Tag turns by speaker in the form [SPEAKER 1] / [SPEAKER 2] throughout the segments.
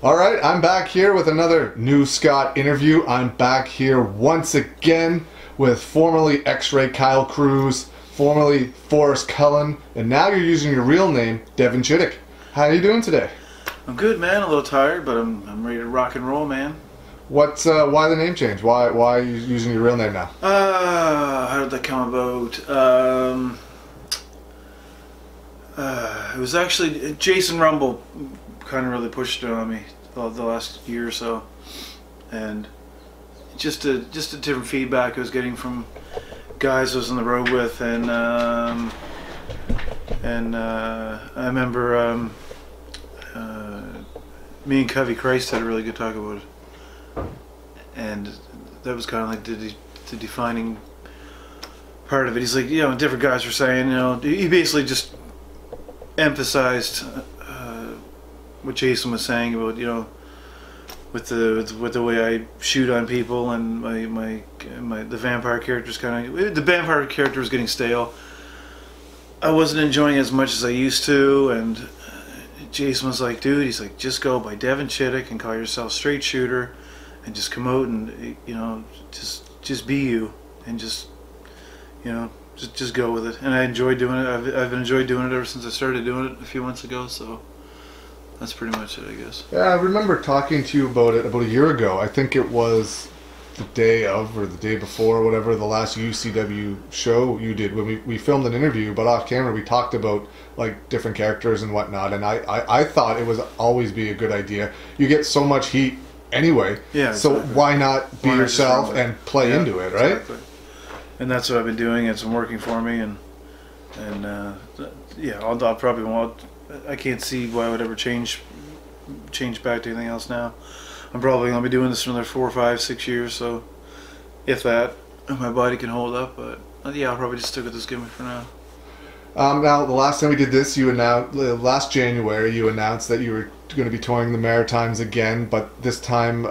[SPEAKER 1] All right, I'm back here with another New Scott interview. I'm back here once again with formerly X-Ray Kyle Cruz, formerly Forrest Cullen, and now you're using your real name, Devin Chittick. How are you doing today?
[SPEAKER 2] I'm good, man. A little tired, but I'm ready to rock and roll, man.
[SPEAKER 1] Why the name change? Why are you using your real name now?
[SPEAKER 2] How did that come about? It was actually Jason Rumble kind of really pushed it on me the last year or so, and just a different feedback I was getting from guys I was on the road with, and I remember me and Covey Christ had a really good talk about it, and that was kind of like the defining part of it. He's like, different guys were saying, he basically just emphasized what Jason was saying about, with the way I shoot on people, and the vampire character's the vampire character was getting stale. I wasn't enjoying it as much as I used to, and Jason was like, dude, he's like, just go by Devin Chittick and call yourself Straight Shooter, and just come out and just be you, and just go with it. And I enjoyed doing it. I've enjoyed doing it ever since I started doing it a few months ago. So that's pretty much it, I guess.
[SPEAKER 1] Yeah, I remember talking to you about it about a year ago. I think it was the day of or the day before, or whatever, the last UCW show you did when we filmed an interview, but off camera we talked about like different characters and whatnot, and I thought it was always be a good idea. You get so much heat anyway,
[SPEAKER 2] yeah,
[SPEAKER 1] so
[SPEAKER 2] exactly.
[SPEAKER 1] Why not be yourself and play into it, right?
[SPEAKER 2] Exactly. And that's what I've been doing. It's been working for me, and I'll probably won't. I can't see why I would ever change back to anything else now. I'm probably going to be doing this for another 4, 5, 6 years, so if that, my body can hold up. But yeah, I'll probably just stick with this gimmick for now.
[SPEAKER 1] Now, the last time we did this, last January, you announced that you were going to be touring the Maritimes again, but this time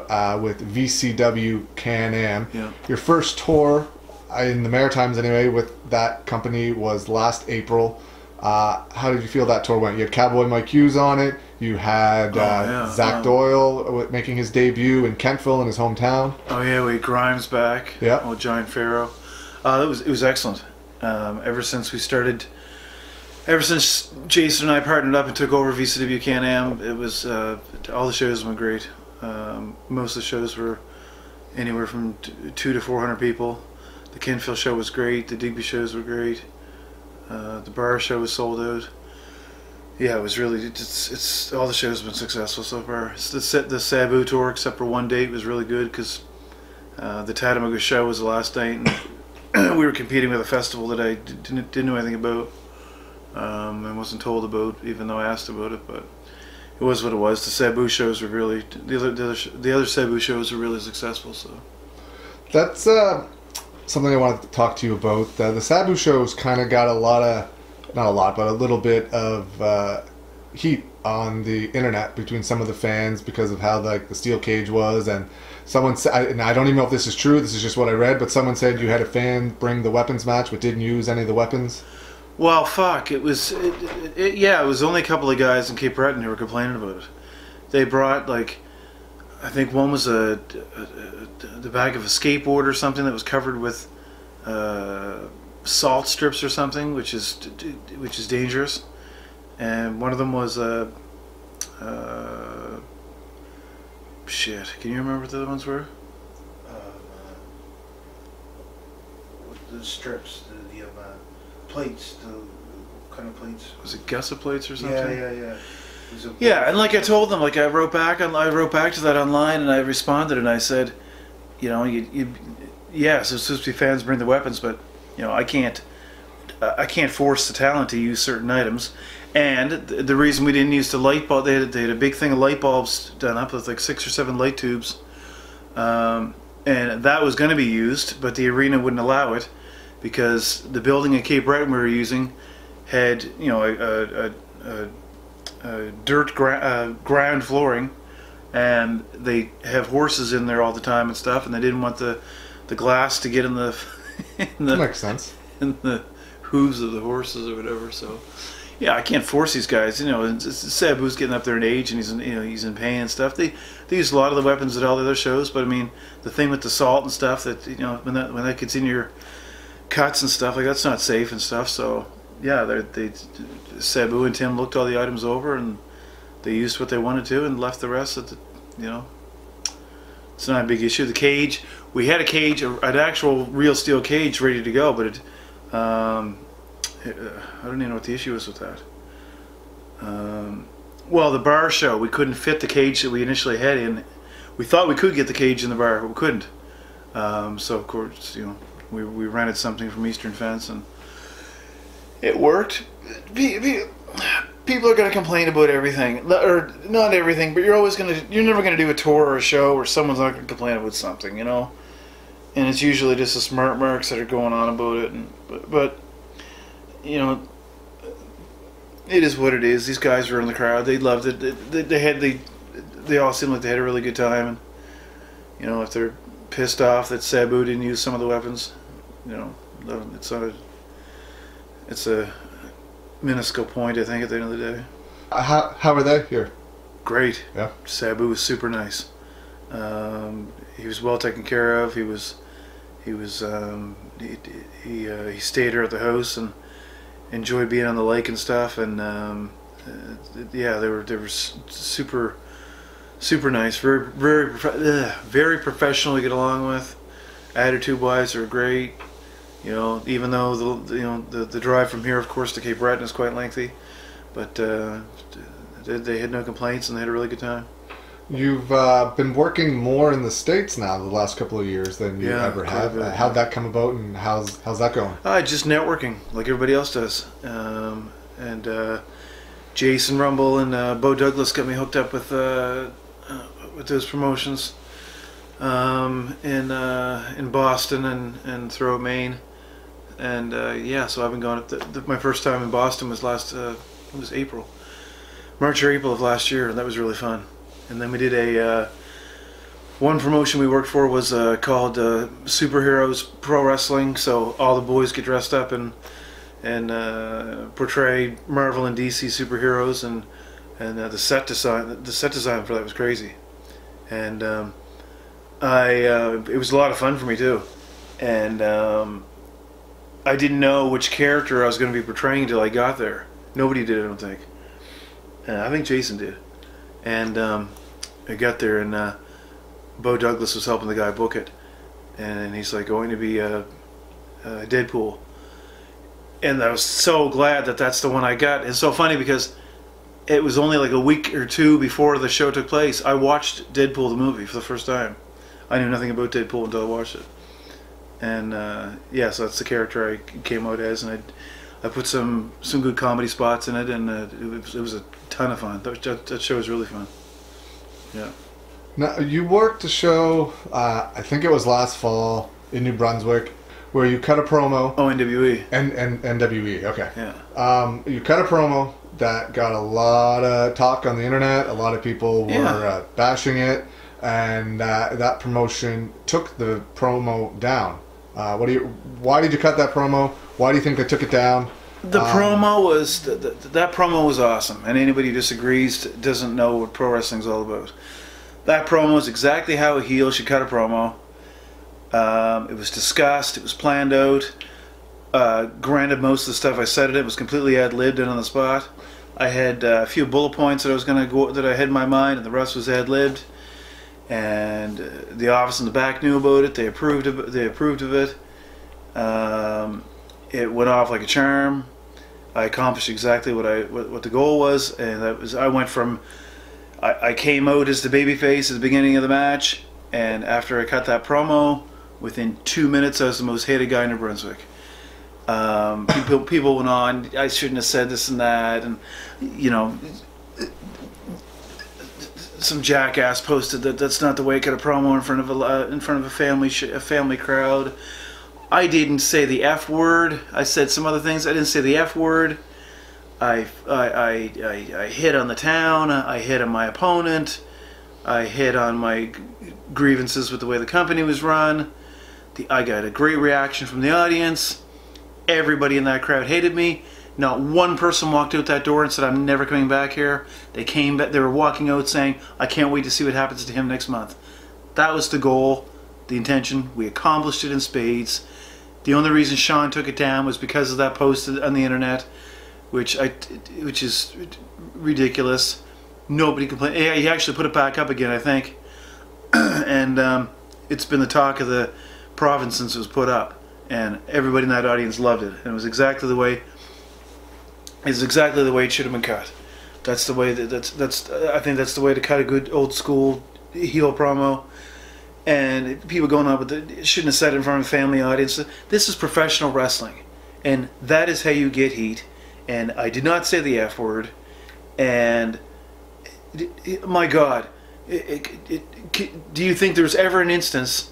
[SPEAKER 1] with VCW Can-Am.
[SPEAKER 2] Yeah.
[SPEAKER 1] Your first tour in the Maritimes, anyway, with that company was last April. How did you feel that tour went? You had Cowboy Mike Hughes on it. You had Zach Doyle making his debut in Kentville in his hometown.
[SPEAKER 2] Oh yeah, we had Grimes back.
[SPEAKER 1] Yeah.
[SPEAKER 2] Oh, Giant Pharaoh. It was excellent. Ever since Jason and I partnered up and took over VCW Can-Am, it was all the shows went great. Most of the shows were anywhere from 200 to 400 people. The Kentville show was great. The Digby shows were great. The bar show was sold out. Yeah, it was really. It's all the shows have been successful so far. The Sabu tour, except for one date, was really good because the Tatamoga show was the last night, and we were competing with a festival that I didn't know anything about, and wasn't told about, even though I asked about it. But it was what it was. The Sabu shows were really the other Sabu shows were really successful. So
[SPEAKER 1] that's something I wanted to talk to you about. The Sabu shows kind of got a little bit of heat on the internet between some of the fans because of how the steel cage was, and someone said, and I don't even know if this is true, this is just what I read, but someone said you had a fan bring the weapons match but didn't use any of the weapons.
[SPEAKER 2] Well, fuck, it was only a couple of guys in Cape Breton who were complaining about it. They brought, I think one was the back of a skateboard or something that was covered with salt strips or something, which is dangerous. And one of them was shit. Can you remember what the other ones were?
[SPEAKER 3] The strips, the plates, the kind of plates.
[SPEAKER 2] Was it Gusset plates or something?
[SPEAKER 3] Yeah.
[SPEAKER 2] Yeah, and like I told them, I wrote back to that online, and I responded, and I said, yes, it's supposed to be fans bring the weapons, but I can't force the talent to use certain items. And the reason we didn't use the light bulb, they had a big thing of light bulbs done up with 6 or 7 light tubes, and that was going to be used, but the arena wouldn't allow it because the building at Cape Breton we were using had dirt ground flooring, and they have horses in there all the time and stuff, and they didn't want the glass to get in the
[SPEAKER 1] that makes sense.
[SPEAKER 2] in the hooves of the horses or whatever. So Yeah, I can't force these guys. You know, Sabu's getting up there in age, and he's in pain and stuff. They use a lot of the weapons at all the other shows, but I mean, the thing with the salt and stuff, that when that gets in your cuts and stuff, like, that's not safe and stuff. So yeah, Sabu and Tim looked all the items over, and they used what they wanted to, and left the rest at it's not a big issue. The cage, we had a cage, an actual real steel cage ready to go, but I don't even know what the issue was with that. Well, the bar show, we couldn't fit the cage that we initially had in. We thought we could get the cage in the bar, but we couldn't. So of course, we rented something from Eastern Fence, and it worked. People are going to complain about everything, or not everything, but you're never going to do a tour or a show where someone's not going to complain about something, And it's usually just the smart marks that are going on about it, but it is what it is. These guys were in the crowd. They loved it. They all seemed like they had a really good time. And if they're pissed off that Sabu didn't use some of the weapons, it's a minuscule point, I think, at the end of the day.
[SPEAKER 1] How were they here? Great.
[SPEAKER 2] Yeah. Sabu was super nice. He was well taken care of. He stayed here at the house and enjoyed being on the lake and stuff. And yeah, they were super nice. Very professional to get along with. Attitude-wise, they're great. Even though the drive from here, of course, to Cape Breton is quite lengthy, but they had no complaints, and they had a really good time.
[SPEAKER 1] You've been working more in the States now the last couple of years than you ever have. How'd that come about, and how's that going?
[SPEAKER 2] Just networking, like everybody else does. Jason Rumble and Bo Douglas got me hooked up with those promotions in Boston and throughout Maine. And so I've been going. My first time in Boston was it was March or April of last year, and that was really fun. And then we did one promotion we worked for was called Superheroes Pro Wrestling. So all the boys get dressed up and portray Marvel and DC superheroes, and the set design for that was crazy. And it was a lot of fun for me too. And I didn't know which character I was going to be portraying until I got there. Nobody did, I don't think. I think Jason did. And I got there, and Bo Douglas was helping the guy book it. And he's like, going to be Deadpool. And I was so glad that that's the one I got. It's so funny because it was only like a week or two before the show took place. I watched Deadpool the movie for the first time. I knew nothing about Deadpool until I watched it. And so that's the character I came out as, and I put some good comedy spots in it, and it was a ton of fun. That show was really fun. Yeah.
[SPEAKER 1] Now, you worked a show, I think it was last fall in New Brunswick, where you cut a promo.
[SPEAKER 2] Oh, NWE.
[SPEAKER 1] And NWE, okay.
[SPEAKER 2] Yeah.
[SPEAKER 1] You cut a promo that got a lot of talk on the internet. A lot of people were bashing it, and that promotion took the promo down. Why did you cut that promo? Why do you think they took it down?
[SPEAKER 2] The promo was that promo was awesome, and anybody who disagrees doesn't know what pro wrestling's all about. That promo is exactly how a heel should cut a promo. It was discussed. It was planned out. Granted, most of the stuff I said in it was completely ad-libbed and on the spot. I had a few bullet points that I had in my mind, and the rest was ad-libbed. And the office in the back knew about it. They approved of it. It went off like a charm. I accomplished exactly what the goal was, and that was I came out as the babyface at the beginning of the match, and after I cut that promo, within 2 minutes I was the most hated guy in New Brunswick. People went on, I shouldn't have said this and that, and some jackass posted that's not the way I cut a promo in front of a family crowd. I didn't say the F word. I said some other things. I didn't say the F word. I hit on the town. I hit on my opponent. I hit on my grievances with the way the company was run. I got a great reaction from the audience. Everybody in that crowd hated me. Not one person walked out that door and said, I'm never coming back here. They came back, they were walking out saying, I can't wait to see what happens to him next month. That was the goal, the intention. We accomplished it in spades. The only reason Sean took it down was because of that post on the internet, which is ridiculous. Nobody complained. He actually put it back up again, I think. And it's been the talk of the province since it was put up. And everybody in that audience loved it. And it was exactly the way it should have been cut. That's the way I think that's the way to cut a good old school heel promo. And people going on with it shouldn't have said it in front of a family audience. This is professional wrestling, and that is how you get heat. And I did not say the F word. And my God, do you think there was ever an instance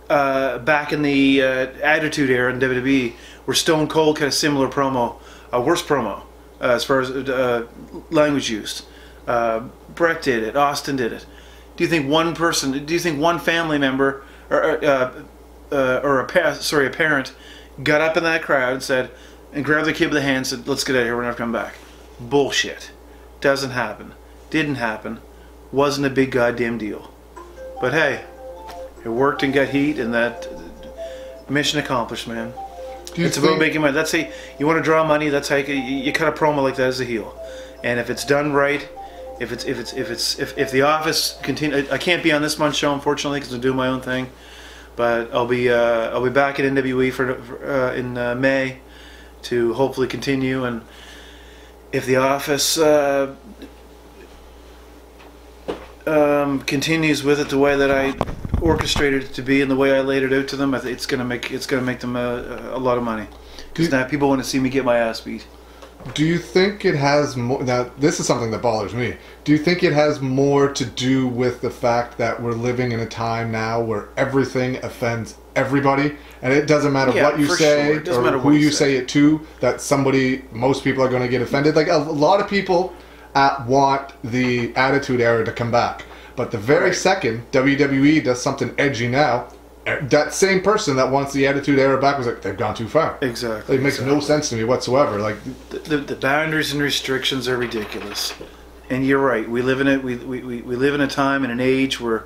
[SPEAKER 2] back in the Attitude Era in WWE where Stone Cold had a similar promo, a worse promo as far as language used? Brett did it. Austin did it. Do you think one person? Do you think one family member or a parent got up in that crowd and said, and grabbed the kid by the hand and said, "Let's get out of here. We're never coming back." Bullshit. Doesn't happen. Didn't happen. Wasn't a big goddamn deal. But hey, it worked and got heat, and that mission accomplished, man. It's about making money. That's how you want to draw money. That's how you cut a promo like that as a heel. And if it's done right. If the Office continue, I can't be on this month's show unfortunately because I'm doing my own thing, but I'll be back at NWE in May to hopefully continue. And if the Office continues with it the way that I orchestrated it to be and the way I laid it out to them, I think it's gonna make them a lot of money because now people want to see me get my ass beat.
[SPEAKER 1] Do you think it has more... Now, this is something that bothers me. Do you think it has more to do with the fact that we're living in a time now where everything offends everybody, and it doesn't matter what you say or who you say it to, that most people are going to get offended? Like, a lot of people want the Attitude Era to come back, but the very second WWE does something edgy now, that same person that wants the Attitude Era back was like, they've gone too far.
[SPEAKER 2] Exactly.
[SPEAKER 1] It makes no sense to me whatsoever. Like
[SPEAKER 2] the boundaries and restrictions are ridiculous. And you're right. We live in it. We live in a time and an age where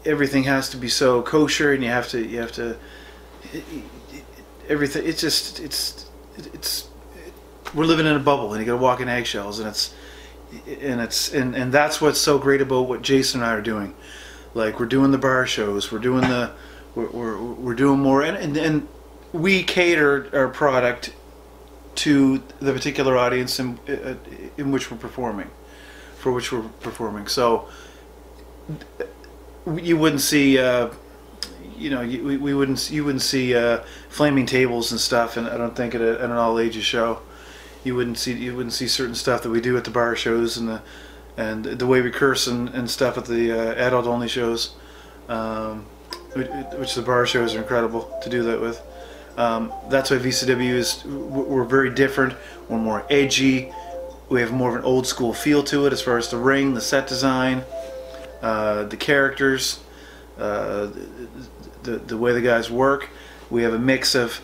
[SPEAKER 2] everything has to be so kosher, and you have to everything. It's we're living in a bubble, and you got to walk in eggshells, and that's what's so great about what Jason and I are doing. Like, we're doing the bar shows, we're doing more, and we cater our product to the particular audience in which we're performing, So you wouldn't see, you wouldn't see flaming tables and stuff, and I don't think at an all ages show, you wouldn't see certain stuff that we do at the bar shows and the way we curse and stuff at the adult only shows, which the bar shows are incredible to do that with. That's why VCW we're very different. We're more edgy. We have more of an old school feel to it as far as the ring, the set design, the characters, the way the guys work. We have a mix of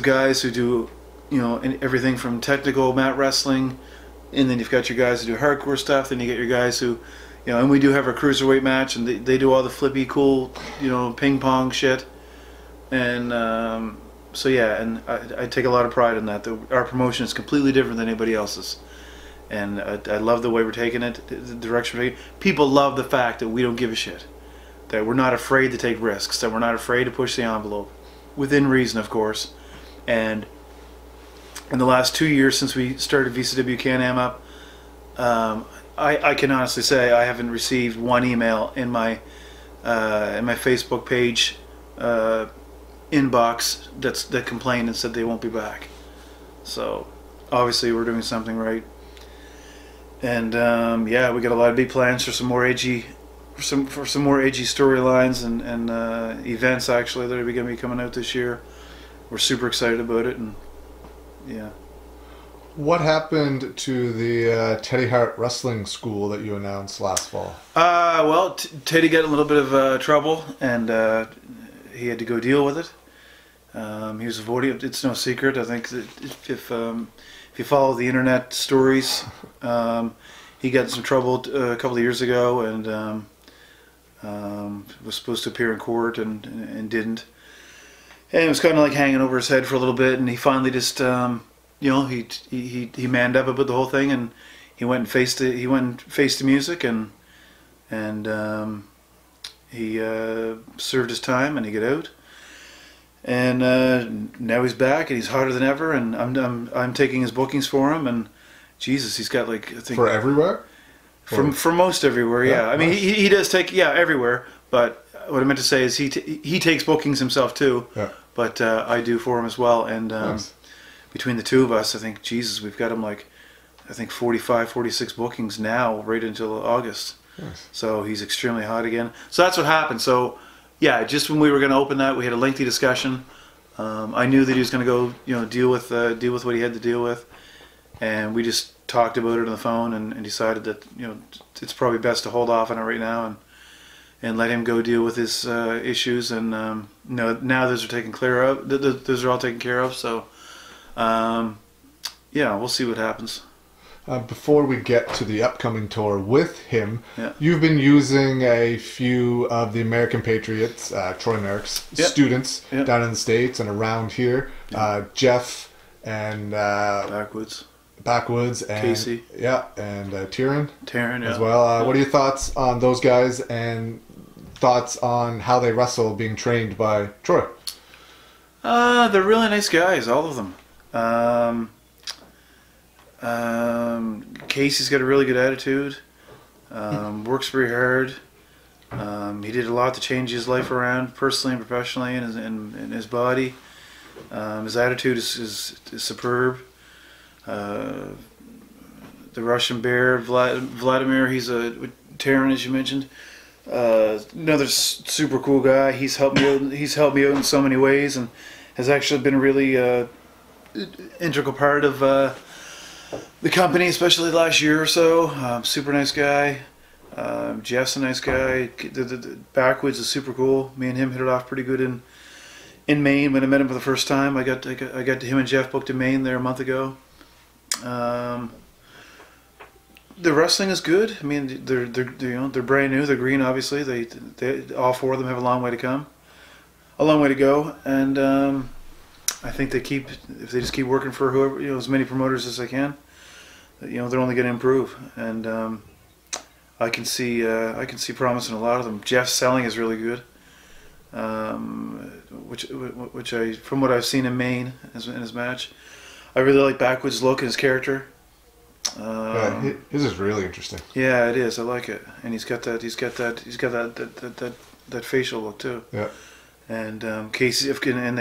[SPEAKER 2] guys who do everything from technical mat wrestling. And then you've got your guys who do hardcore stuff. Then you get your guys who, and we do have our cruiserweight match, and they do all the flippy, cool, ping pong shit. And so yeah, and I take a lot of pride in that. Our promotion is completely different than anybody else's, and I love the way we're taking it, the direction we're taking. People love the fact that we don't give a shit, that we're not afraid to take risks, that we're not afraid to push the envelope, within reason, of course, and. In the last 2 years since we started VCW Can-Am up, I can honestly say I haven't received one email in my Facebook page inbox that complained and said they won't be back. So obviously we're doing something right. And yeah, we got a lot of big plans for some more edgy, for some more edgy storylines and events actually that are going to be coming out this year. We're super excited about it, and yeah.
[SPEAKER 1] What happened to the Teddy Hart Wrestling School that you announced last fall?
[SPEAKER 2] Well, Teddy got a little bit of trouble, and he had to go deal with it. He was avoiding. It's no secret. I think that if you follow the internet stories, he got in some trouble a couple of years ago, and was supposed to appear in court and didn't. And it was kind of like hanging over his head for a little bit, and he finally just, he manned up about the whole thing, and he went and faced the music, and he served his time, and he got out. And now he's back, and he's harder than ever. And I'm taking his bookings for him. And Jesus, he's got like, I think,
[SPEAKER 1] For everywhere.
[SPEAKER 2] for most everywhere. Yeah, I mean
[SPEAKER 1] nice.
[SPEAKER 2] he does take everywhere. But what I meant to say is he takes bookings himself too.
[SPEAKER 1] Yeah.
[SPEAKER 2] But I do for him as well. And
[SPEAKER 1] Nice.
[SPEAKER 2] between the two of us, I think Jesus, we've got him like, I think 45, 46 bookings now, right until August.
[SPEAKER 1] Nice.
[SPEAKER 2] So he's extremely hot again. So that's what happened. So yeah, just when we were going to open that, we had a lengthy discussion. I knew that he was going to go, deal with what he had to deal with, and we just talked about it on the phone and decided that it's probably best to hold off on it right now and let him go deal with his issues. And now those are taken care of. Those are all taken care of. So yeah, we'll see what happens.
[SPEAKER 1] Before we get to the upcoming tour with him,
[SPEAKER 2] Yeah.
[SPEAKER 1] you've been using a few of the American Patriots, Troy Merrick's
[SPEAKER 2] Yep.
[SPEAKER 1] students
[SPEAKER 2] Yep.
[SPEAKER 1] down in the States and around here. Jeff and Backwoods and
[SPEAKER 2] Casey.
[SPEAKER 1] Yeah, and Tyrion
[SPEAKER 2] Taryn, yeah.
[SPEAKER 1] as well. What are your thoughts on those guys and thoughts on how they wrestle being trained by Troy?
[SPEAKER 2] They're really nice guys, all of them. Casey's got a really good attitude. Works very hard. He did a lot to change his life around, personally and professionally, and his body. His attitude is superb. The Russian Bear, Vladimir, he's a Terran, as you mentioned. Another super cool guy. He's helped me out. He's helped me out in so many ways, and has actually been a really integral part of the company, especially the last year or so. Super nice guy. Jeff's a nice guy. The Backwoods is super cool. Me and him hit it off pretty good in Maine when I met him for the first time. I got him and Jeff booked in Maine there a month ago. The wrestling is good. I mean, they're brand new. They're green, obviously. They all four of them have a long way to come, a long way to go, and I think if they just keep working for whoever, as many promoters as they can, they're only going to improve. And I can see promise in a lot of them. Jeff's selling is really good, which I, from what I've seen in Maine in his match, I really like Backwoods' look and his character.
[SPEAKER 1] Yeah, his is really interesting.
[SPEAKER 2] Yeah, it is. I like it, and he's got that facial look too.
[SPEAKER 1] Yeah.
[SPEAKER 2] And Casey, and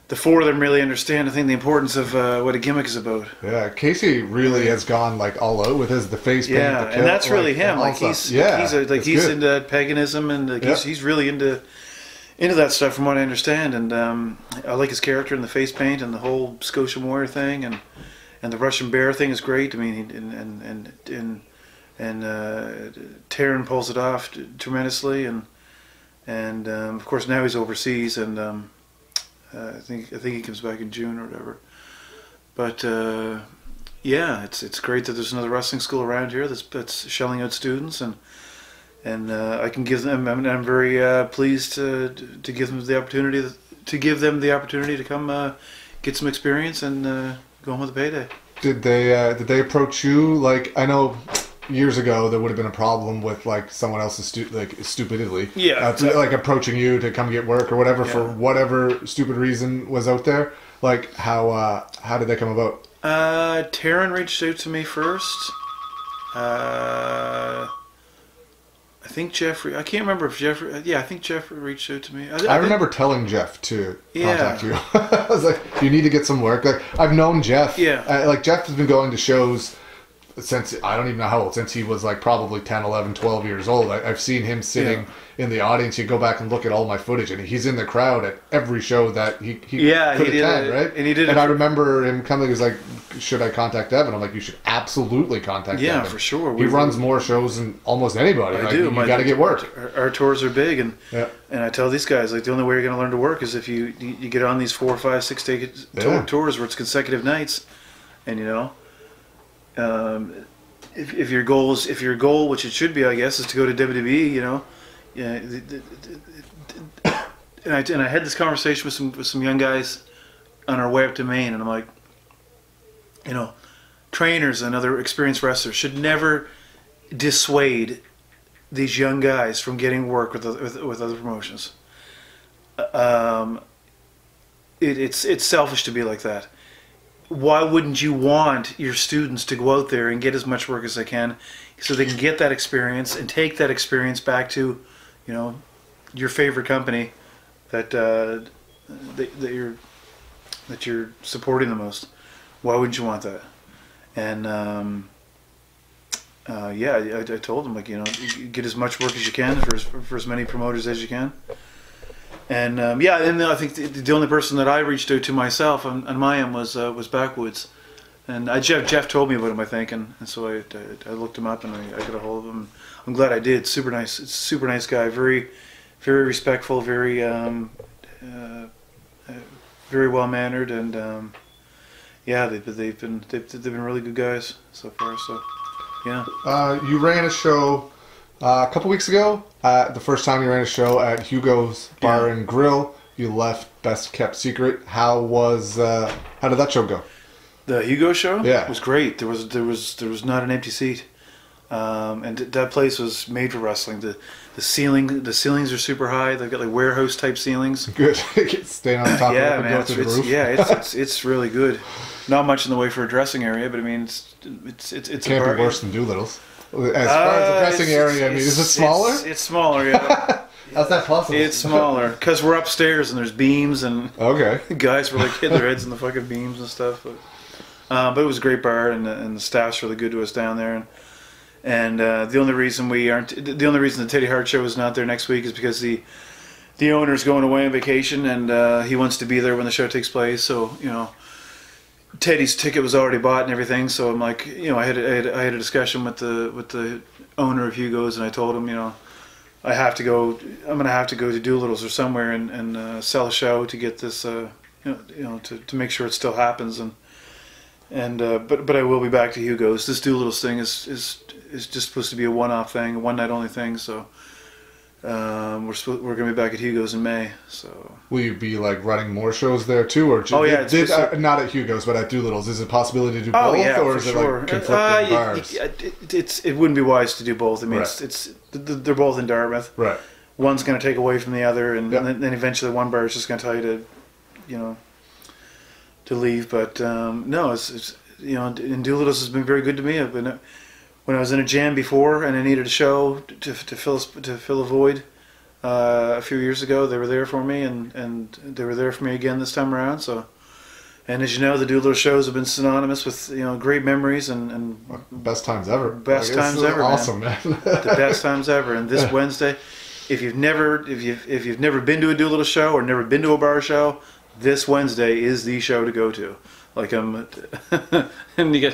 [SPEAKER 2] the four of them really understand, I think, the importance of what a gimmick is about.
[SPEAKER 1] Yeah, Casey really has gone like all out with the face paint.
[SPEAKER 2] Yeah,
[SPEAKER 1] the
[SPEAKER 2] and that's really him.
[SPEAKER 1] all
[SPEAKER 2] Like
[SPEAKER 1] stuff.
[SPEAKER 2] he's into that paganism, and he's really into that stuff, from what I understand. And I like his character and the face paint and the whole Scotian Warrior thing, and the Russian Bear thing is great. I mean, and Taryn pulls it off tremendously, and of course now he's overseas, and I think he comes back in June or whatever. But yeah, it's great that there's another wrestling school around here that's shelling out students, and I can give them. I mean, I'm very pleased to give them the opportunity to come get some experience and go home with a payday.
[SPEAKER 1] Did they approach you? Like, I know years ago there would have been a problem with like someone else's stupidity.
[SPEAKER 2] Yeah,
[SPEAKER 1] like approaching you to come get work or whatever for
[SPEAKER 2] Yeah.
[SPEAKER 1] whatever stupid reason was out there. Like, how did that come about?
[SPEAKER 2] Taryn reached out to me first. I think Jeffrey. I can't remember if Jeffrey. Yeah, I think Jeffrey reached out to me.
[SPEAKER 1] I remember telling Jeff to
[SPEAKER 2] Yeah.
[SPEAKER 1] contact you. I was like, you need to get some work. Like, I've known Jeff.
[SPEAKER 2] Yeah.
[SPEAKER 1] Like, Jeff has been going to shows since, I don't even know how old, since he was like probably 10, 11, 12 years old. I've seen him sitting in the audience. You go back and look at all my footage, and he's in the crowd at every show that he could attend, right?
[SPEAKER 2] And
[SPEAKER 1] I remember him coming, he was like, should I contact Devin? I'm like, you should absolutely contact Devin.
[SPEAKER 2] Yeah, for sure.
[SPEAKER 1] He runs more shows than almost anybody.
[SPEAKER 2] I do.
[SPEAKER 1] You got to get work.
[SPEAKER 2] Our tours are big, and I tell these guys, like, the only way you're going to learn to work is if you get on these 4, 5, 6 day tours where it's consecutive nights, and if your goal, which it should be, I guess, is to go to WWE, and I had this conversation with some young guys on our way up to Maine, and I'm like, trainers and other experienced wrestlers should never dissuade these young guys from getting work with other promotions. It's selfish to be like that. Why wouldn't you want your students to go out there and get as much work as they can, so they can get that experience and take that experience back to, your favorite company that you're supporting the most? Why wouldn't you want that? And I told them, like, get as much work as you can for as many promoters as you can. And and I think the only person that I reached out to myself on my end was Backwoods, and Jeff told me about him, I think, and so I looked him up and I got a hold of him. I'm glad I did. Super nice guy, very very respectful, very very well mannered, and they've been really good guys so far. So yeah.
[SPEAKER 1] You ran a show a couple weeks ago. The first time you ran a show at Hugos Bar and Grill. You left Best Kept Secret. How did that show go?
[SPEAKER 2] The Hugos show?
[SPEAKER 1] Yeah.
[SPEAKER 2] Was great. There was not an empty seat. And that place was made for wrestling. The ceilings are super high. They've got like warehouse type ceilings.
[SPEAKER 1] Good. Staying on top of it and go through the roof.
[SPEAKER 2] Yeah, it's really good. Not much in the way for a dressing area, but I mean it's
[SPEAKER 1] can't be worse than Doolittle's. As far as the dressing area, I mean, is it smaller?
[SPEAKER 2] It's smaller, yeah.
[SPEAKER 1] How's that possible?
[SPEAKER 2] It's smaller because we're upstairs and there's beams and guys were like hitting their heads in the fucking beams and stuff. But it was a great bar, and the staff's really good to us down there. And the only reason the Teddy Hart show is not there next week is because the owner's going away on vacation, and he wants to be there when the show takes place. So Teddy's ticket was already bought and everything. So I'm like, I had a discussion with the owner of Hugos, and I told him, I have to go. I'm gonna have to go to Doolittle's or somewhere and sell a show to get this, to make sure it still happens. But I will be back to Hugos. This Doolittle's thing is just supposed to be a one-off thing, a one-night only thing. So we're gonna be back at Hugos in May. So will
[SPEAKER 1] you be like running more shows there too, or not at Hugos but at Doolittle's? Is it a possibility to do both, or is it like conflicting bars?
[SPEAKER 2] It wouldn't be wise to do both. I mean, they're both in Dartmouth.
[SPEAKER 1] Right.
[SPEAKER 2] One's gonna take away from the other, and then eventually one bar is just gonna tell you to leave. But no, it's and Doolittle's has been very good to me. I've been when I was in a jam before and I needed a show to fill a void a few years ago. They were there for me, and they were there for me again this time around. So, and as you know, the Doolittle shows have been synonymous with great memories and
[SPEAKER 1] best times ever.
[SPEAKER 2] Best times ever.
[SPEAKER 1] Awesome, man.
[SPEAKER 2] The best times ever. And this Wednesday, if you've never been to a Doolittle show or never been to a bar show, this Wednesday is the show to go to. Like and you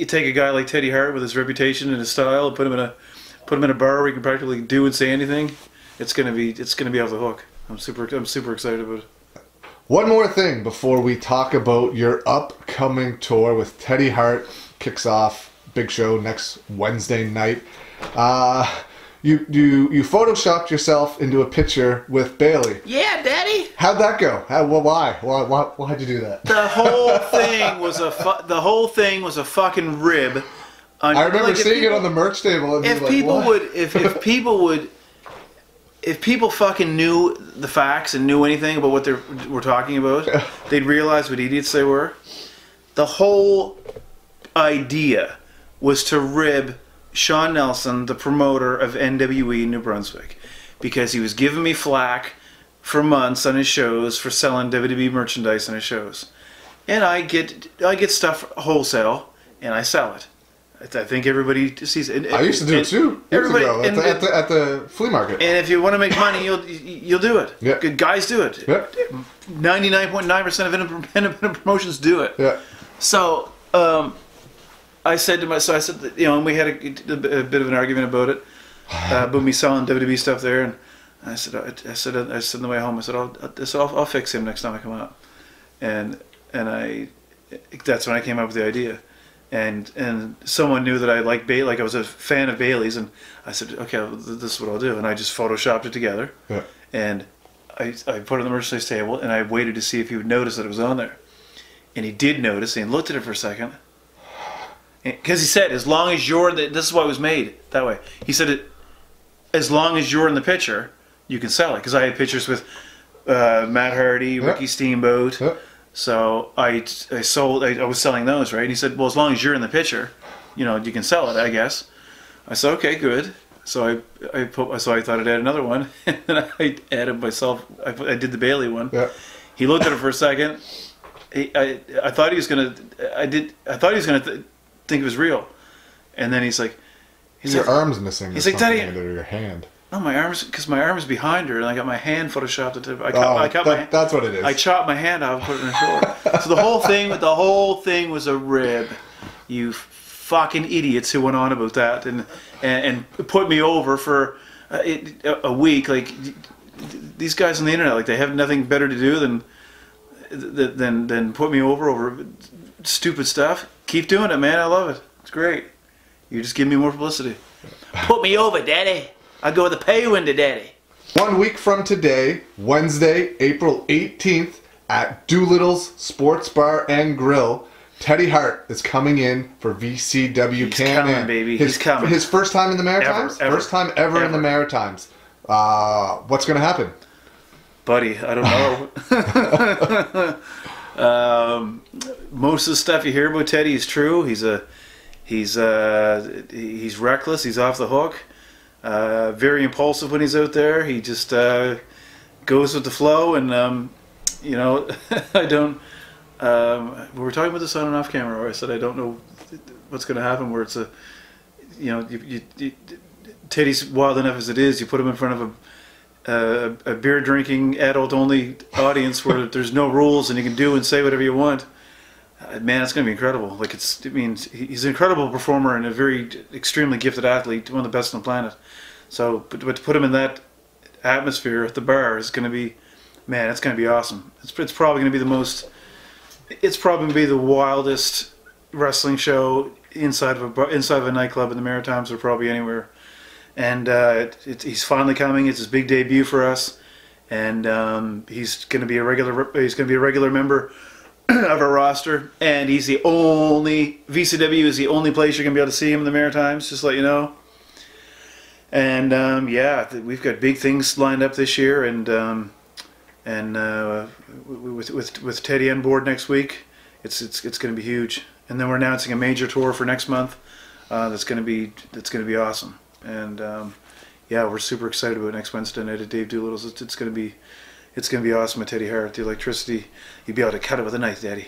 [SPEAKER 2] take a guy like Teddy Hart with his reputation and his style and put him in a bar where he can practically do and say anything. It's gonna be off the hook. I'm super excited about it.
[SPEAKER 1] One more thing before we talk about your upcoming tour with Teddy Hart. Kicks off big show next Wednesday night. You photoshopped yourself into a picture with Bayley.
[SPEAKER 2] Yeah, Daddy.
[SPEAKER 1] How'd that go? Why'd you do that?
[SPEAKER 2] The whole thing was a fucking rib.
[SPEAKER 1] I remember seeing it on the merch table. And
[SPEAKER 2] if people fucking knew the facts and knew anything about what we're talking about, they'd realize what idiots they were. The whole idea was to rib Sean Nelson, the promoter of NWE New Brunswick, because he was giving me flack for months on his shows for selling WWE merchandise on his shows. and I get stuff wholesale and I sell it. I think everybody sees it.
[SPEAKER 1] I used to do it too.
[SPEAKER 2] Everybody
[SPEAKER 1] at the flea market.
[SPEAKER 2] And if you want to make money, you'll do it.
[SPEAKER 1] Yeah.
[SPEAKER 2] Good guys do it.
[SPEAKER 1] Yeah.
[SPEAKER 2] 99.9% of independent promotions do it.
[SPEAKER 1] Yeah.
[SPEAKER 2] So I said to myself, and we had a bit of an argument about it, about me selling WWE stuff there, and I said on the way home, I said, I'll fix him next time I come out, and that's when I came up with the idea. And someone knew that I liked Bayley, like I was a fan of Bayley's, and I said, okay, this is what I'll do. And I just photoshopped it together,
[SPEAKER 1] yeah. And
[SPEAKER 2] I put it on the merchandise table, and I waited to see if he would notice that it was on there. And he did notice, and he looked at it for a second. Because he said, as long as you're, this is why it was made that way. He said, as long as you're in the picture, you can sell it. Because I had pictures with Matt Hardy,
[SPEAKER 1] yeah.
[SPEAKER 2] Ricky Steamboat. Yeah. So I was selling those, right? And he said, well, as long as you're in the picture, you can sell it, I guess. I said, okay, good. So I thought I'd add another one, and then I added myself. I did the Bayley one.
[SPEAKER 1] Yeah.
[SPEAKER 2] He looked at it for a second. I thought he was gonna. Think it was real, and then he's like,
[SPEAKER 1] your arm's missing.
[SPEAKER 2] He's like, Daddy,
[SPEAKER 1] or your hand.
[SPEAKER 2] No, my arm's behind her, and I got my hand photoshopped.
[SPEAKER 1] That's what it is.
[SPEAKER 2] I chopped my hand off and put it in her shoulder. So the whole thing was a rib. You fucking idiots who went on about that and put me over for a week. Like, these guys on the internet, like, they have nothing better to do than put me over stupid stuff. Keep doing it, man. I love it. It's great. You just give me more publicity. Put me over, Daddy. I'll go with the pay window, Daddy.
[SPEAKER 1] 1 week from today, Wednesday, April 18th, at Doolittle's Sports Bar and Grill, Teddy Hart is coming in for VCW
[SPEAKER 2] He's coming, baby. He's coming.
[SPEAKER 1] His first time in the Maritimes?
[SPEAKER 2] Ever.
[SPEAKER 1] First time ever in the Maritimes. What's going to happen?
[SPEAKER 2] Buddy, I don't know. Most of the stuff you hear about Teddy is true. He's reckless. He's off the hook. Very impulsive when he's out there. He just goes with the flow, and I don't. We were talking about this on and off camera, where I said I don't know what's going to happen. Where it's Teddy's wild enough as it is. You put him in front of a beer drinking adult only audience where there's no rules and you can do and say whatever you want. Man, it's going to be incredible. Like, he's an incredible performer and a very extremely gifted athlete, one of the best on the planet. So, but to put him in that atmosphere at the bar is going to be, man, it's going to be awesome. It's probably going to be it's probably going to be the wildest wrestling show inside of a nightclub in the Maritimes or probably anywhere. And he's finally coming. It's his big debut for us, and he's going to be a regular member of our roster. And VCW is the only place you're going to be able to see him in the Maritimes. Just to let you know. And we've got big things lined up this year, and with Teddy on board next week, it's going to be huge. And then we're announcing a major tour for next month. That's going to be awesome. And we're super excited about next Wednesday night at Dave Doolittle's. It's going to be awesome with Teddy Hart. The electricity, you'd be able to cut it with a knife, Daddy.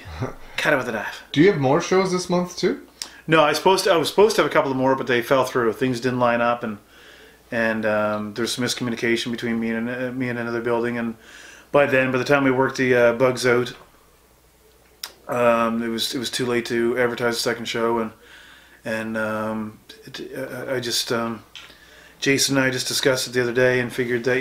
[SPEAKER 2] Cut it with a knife.
[SPEAKER 1] Do you have more shows this month too?
[SPEAKER 2] No, I was supposed to have a couple more, but they fell through. Things didn't line up, and there's some miscommunication between me and another building. And by the time we worked the bugs out, it was too late to advertise the second show, and Jason and I just discussed it the other day and figured that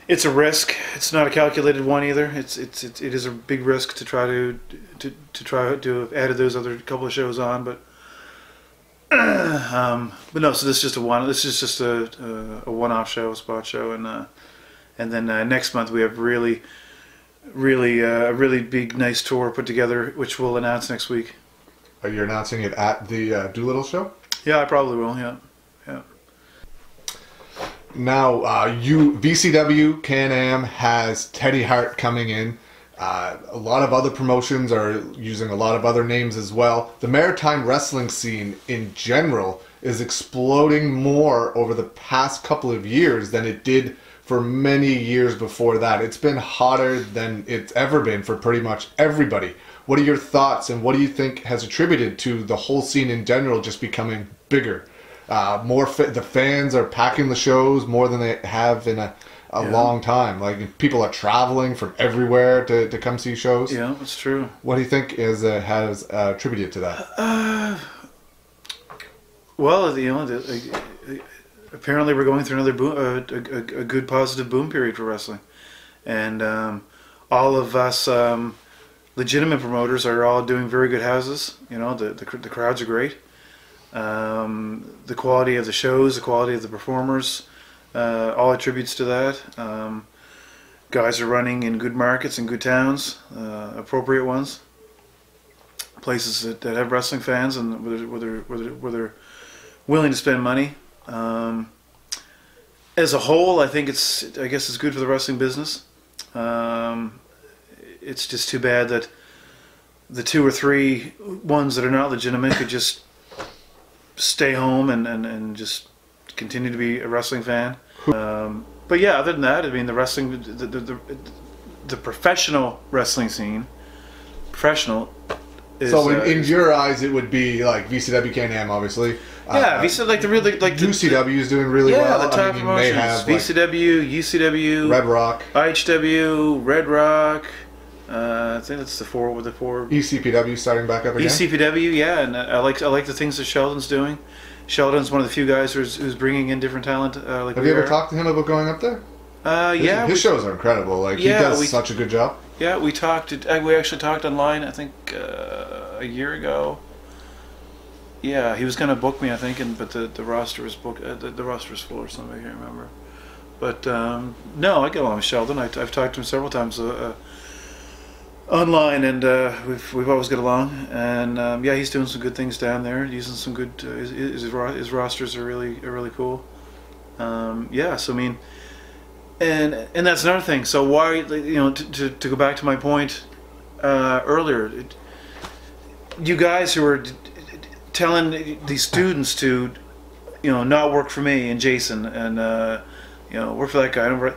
[SPEAKER 2] it's a risk. It's not a calculated one either. It is a big risk to try to have added those other couple of shows on, but no. So this is just a one-off show, a spot show, and then next month we have a really big, nice tour put together, which we'll announce next week.
[SPEAKER 1] Are you announcing it at the Doolittle show? Yeah,
[SPEAKER 2] I probably will. Yeah.
[SPEAKER 1] Now, VCW Can-Am has Teddy Hart coming in. A lot of other promotions are using a lot of other names as well. The Maritime Wrestling scene in general is exploding more over the past couple of years than it did for many years before that. It's been hotter than it's ever been for pretty much everybody. What are your thoughts, and what do you think has attributed to the whole scene in general just becoming bigger? The fans are packing the shows more than they have in a long time. Like, people are traveling from everywhere to come see shows.
[SPEAKER 2] Yeah, that's true.
[SPEAKER 1] What do you think has attributed to that?
[SPEAKER 2] Well, apparently we're going through another boom, a good positive boom period for wrestling, and all of us legitimate promoters are all doing very good houses. You know, the crowds are great. The quality of the shows, the quality of the performers, all attributes to that. Guys are running in good markets and good towns, appropriate ones, places that have wrestling fans and where they're willing to spend money. As a whole, I guess it's good for the wrestling business. It's just too bad that the 2 or 3 ones that are not legitimate could just stay home and just continue to be a wrestling fan. But yeah, other than that, I mean, the wrestling, the professional wrestling scene, is,
[SPEAKER 1] so in your eyes, it would be like VCW, Can-Am, obviously.
[SPEAKER 2] Yeah,
[SPEAKER 1] UCW is doing really well.
[SPEAKER 2] Yeah, the top promotions. VCW, UCW,
[SPEAKER 1] Red Rock,
[SPEAKER 2] IHW, Red Rock. I think that's the four.
[SPEAKER 1] ECPW starting back up again.
[SPEAKER 2] ECPW, yeah, and I like the things that Sheldon's doing. Sheldon's one of the few guys who's bringing in different talent. Have
[SPEAKER 1] you ever talked to him about going up there?
[SPEAKER 2] Yeah,
[SPEAKER 1] his shows are incredible. Like, he does such a good job.
[SPEAKER 2] Yeah, we actually talked online, I think, a year ago. Yeah, he was going to book me, I think, but the roster was booked. The roster was full or something. I can't remember. But no, I get along with Sheldon. I've talked to him several times online, and we've always got along. And yeah, he's doing some good things down there. Using some good. His rosters are really cool. Yeah, so I mean, and that's another thing. So why, to go back to my point earlier, you guys who are telling these students to, not work for me and Jason, and work for that guy.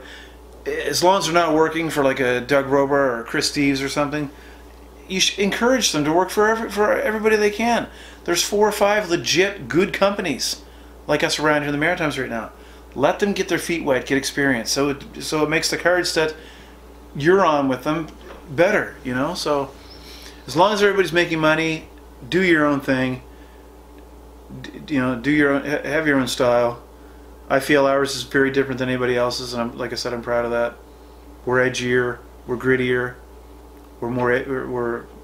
[SPEAKER 2] As long as they're not working for like a Doug Rober or Chris Steves or something, you should encourage them to work for everybody they can. There's 4 or 5 legit good companies like us around here in the Maritimes right now. Let them get their feet wet, get experience. So it makes the cards that you're on with them better. So as long as everybody's making money, do your own thing. Do your own, have your own style. I feel ours is very different than anybody else's, and like I said, I'm proud of that. We're edgier, we're grittier, we're more,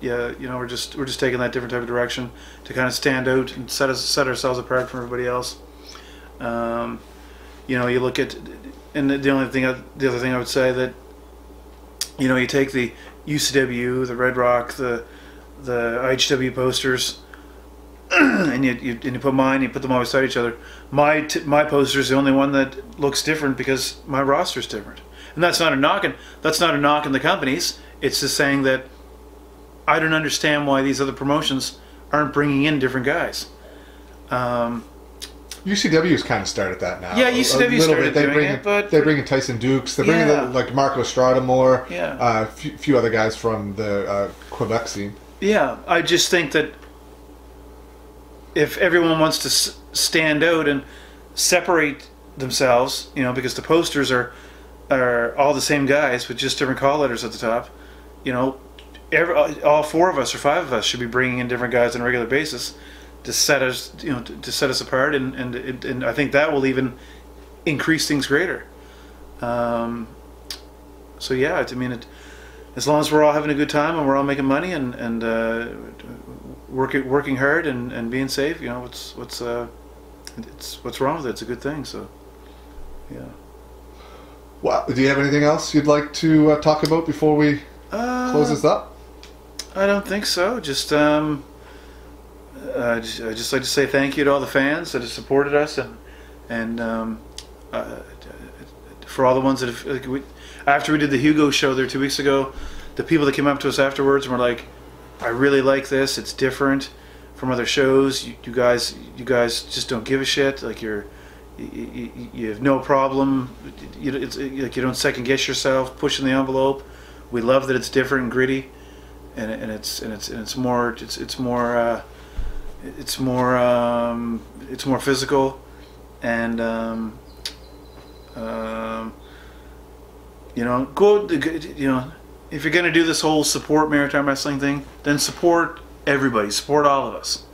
[SPEAKER 2] we're just taking that different type of direction to kind of stand out and set ourselves apart from everybody else. You look at, and the other thing I would say that, you take the UCW, the Red Rock, the IHW posters. And you put mine, you put them all beside each other. My poster is the only one that looks different because my roster's different, and that's not a knock on the companies. It's just saying that I don't understand why these other promotions aren't bringing in different guys.
[SPEAKER 1] UCW's kind of started that now.
[SPEAKER 2] Yeah, UCW started doing it, but
[SPEAKER 1] they bring in Tyson Dukes. They bring in like Marco Strada more.
[SPEAKER 2] Yeah,
[SPEAKER 1] a few other guys from the Quebec scene.
[SPEAKER 2] Yeah, I just think that if everyone wants to stand out and separate themselves, because the posters are all the same guys with just different call letters at the top, all 4 of us or 5 of us should be bringing in different guys on a regular basis to set us, to set us apart, and I think that will even increase things greater. So yeah, I mean, as long as we're all having a good time and we're all making money and working hard and being safe, what's wrong with it? It's a good thing. So yeah.
[SPEAKER 1] Well, do you have anything else you'd like to talk about before we close this up?
[SPEAKER 2] I don't think so. Just I'd just like to say thank you to all the fans that have supported us, and for all the ones that have. After we did the Hugos show there 2 weeks ago, the people that came up to us afterwards and were like, "I really like this. It's different from other shows. You guys just don't give a shit. Like you're You have no problem. It's like you don't second guess yourself, pushing the envelope. We love that it's different and gritty, and it's more physical, and go. If you're gonna do this whole support Maritime Wrestling thing, then support everybody. Support all of us.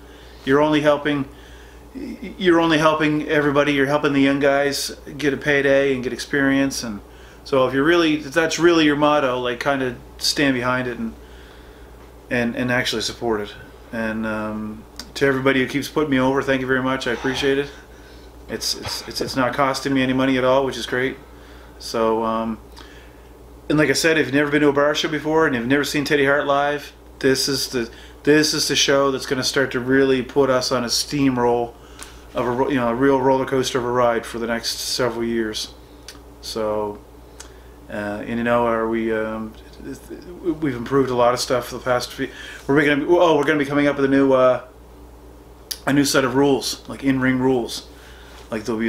[SPEAKER 2] You're only helping everybody. You're helping the young guys get a payday and get experience. And so if that's really your motto, like kind of stand behind it and actually support it. And to everybody who keeps putting me over, thank you very much. I appreciate it. It's not costing me any money at all, which is great. So and like I said, if you've never been to a bar show before and you've never seen Teddy Hart live, this is the show that's going to start to really put us on a steamroll of a real roller coaster of a ride for the next several years. So, we've improved a lot of stuff for the past few. We're going to be coming up with a new set of rules, like in-ring rules. Like there'll be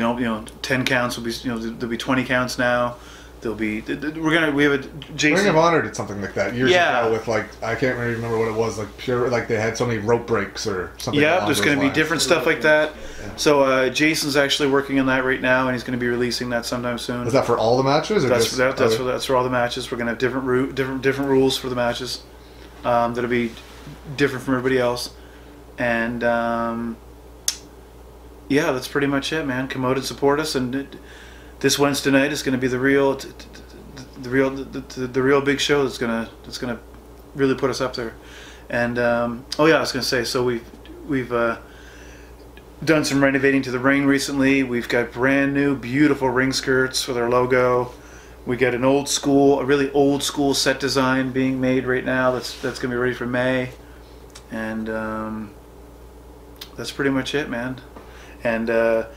[SPEAKER 2] 10 counts will be there'll be 20 counts now. There'll be we have a Jason.
[SPEAKER 1] Ring of Honor did something like that years ago with I can't really remember what it was, they had so many rope breaks or something.
[SPEAKER 2] Yeah, there's going to be different stuff like that. Yeah. So Jason's actually working on that right now, and he's going to be releasing that sometime soon.
[SPEAKER 1] Is that for all the matches? Or
[SPEAKER 2] that's for all the matches. We're going to have different rules for the matches. That'll be different from everybody else, and that's pretty much it, man. Come out and support us, and this Wednesday night is going to be the real big show that's gonna really put us up there. And I was going to say, so we've done some renovating to the ring recently. We've got brand new, beautiful ring skirts with our logo. We got a really old school set design being made right now. That's going to be ready for May, and that's pretty much it, man. And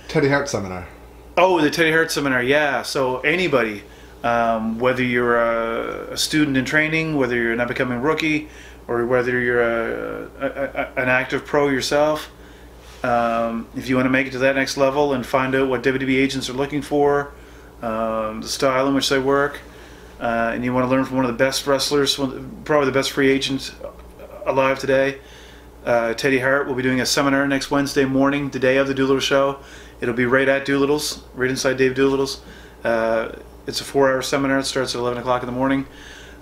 [SPEAKER 1] Teddy Hart seminar.
[SPEAKER 2] Oh, the Teddy Hart seminar, yeah. So anybody, whether you're a student in training, whether you're not becoming a rookie, or whether you're an active pro yourself, if you want to make it to that next level and find out what WWE agents are looking for, the style in which they work, and you want to learn from one of the best wrestlers, probably the best free agent alive today, Teddy Hart will be doing a seminar next Wednesday morning, the day of the Doolittle show. It'll be right at Doolittle's, right inside Dave Doolittle's. It's a 4-hour seminar. It starts at 11 o'clock in the morning.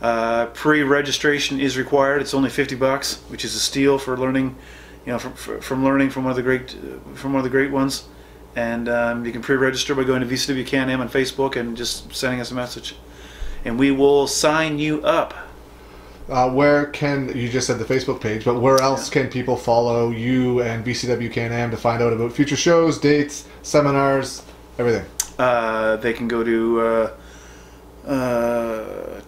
[SPEAKER 2] Pre-registration is required. It's only $50, which is a steal for learning, from learning from one of the great ones. And you can pre-register by going to VCW Can-Am on Facebook and just sending us a message, and we will sign you up.
[SPEAKER 1] Where can you just said the Facebook page, but where else can people follow you and VCW Can-Am to find out about future shows, dates, seminars, everything?
[SPEAKER 2] They can go to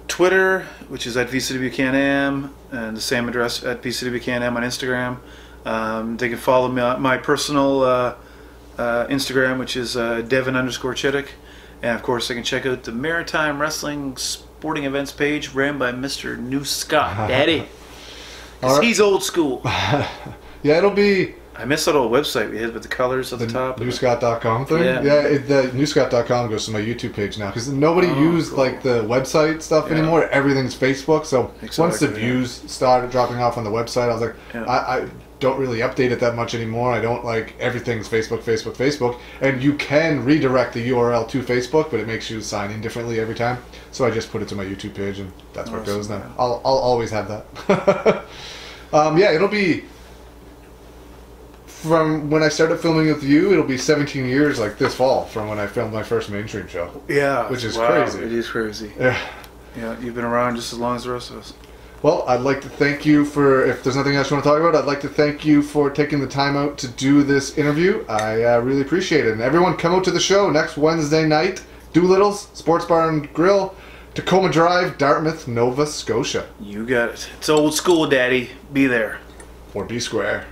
[SPEAKER 2] Twitter, which is at VCW Can-Am, and the same address at VCW Can-Am on Instagram. They can follow me on my personal Instagram, which is Devin_Chittick, and of course they can check out the Maritime Wrestling Sporting Events page ran by Mr. New Scott, Daddy. Because he's old school.
[SPEAKER 1] Yeah, it'll be...
[SPEAKER 2] I miss that old website we had with the colors at the top.
[SPEAKER 1] Newscott.com thing?
[SPEAKER 2] Yeah.
[SPEAKER 1] The Newscott.com goes to my YouTube page now, because nobody used the website stuff anymore. Everything's Facebook, so once the views started dropping off on the website, I was like, I don't really update it that much anymore. I don't everything's Facebook, and you can redirect the URL to Facebook, but it makes you sign in differently every time. So I just put it to my YouTube page, and that's where it goes now. I'll always have that. It'll be from when I started filming with you. It'll be 17 years this fall from when I filmed my first mainstream show.
[SPEAKER 2] Yeah,
[SPEAKER 1] which is crazy.
[SPEAKER 2] It is crazy.
[SPEAKER 1] Yeah,
[SPEAKER 2] you've been around just as long as the rest of us.
[SPEAKER 1] Well, I'd like to thank you for, if there's nothing else you want to talk about, I'd like to thank you for taking the time out to do this interview. I really appreciate it. And everyone come out to the show next Wednesday night. Doolittle's Sports Bar and Grill, Tacoma Drive, Dartmouth, Nova Scotia.
[SPEAKER 2] You got it. It's old school, Daddy. Be there.
[SPEAKER 1] Or be square.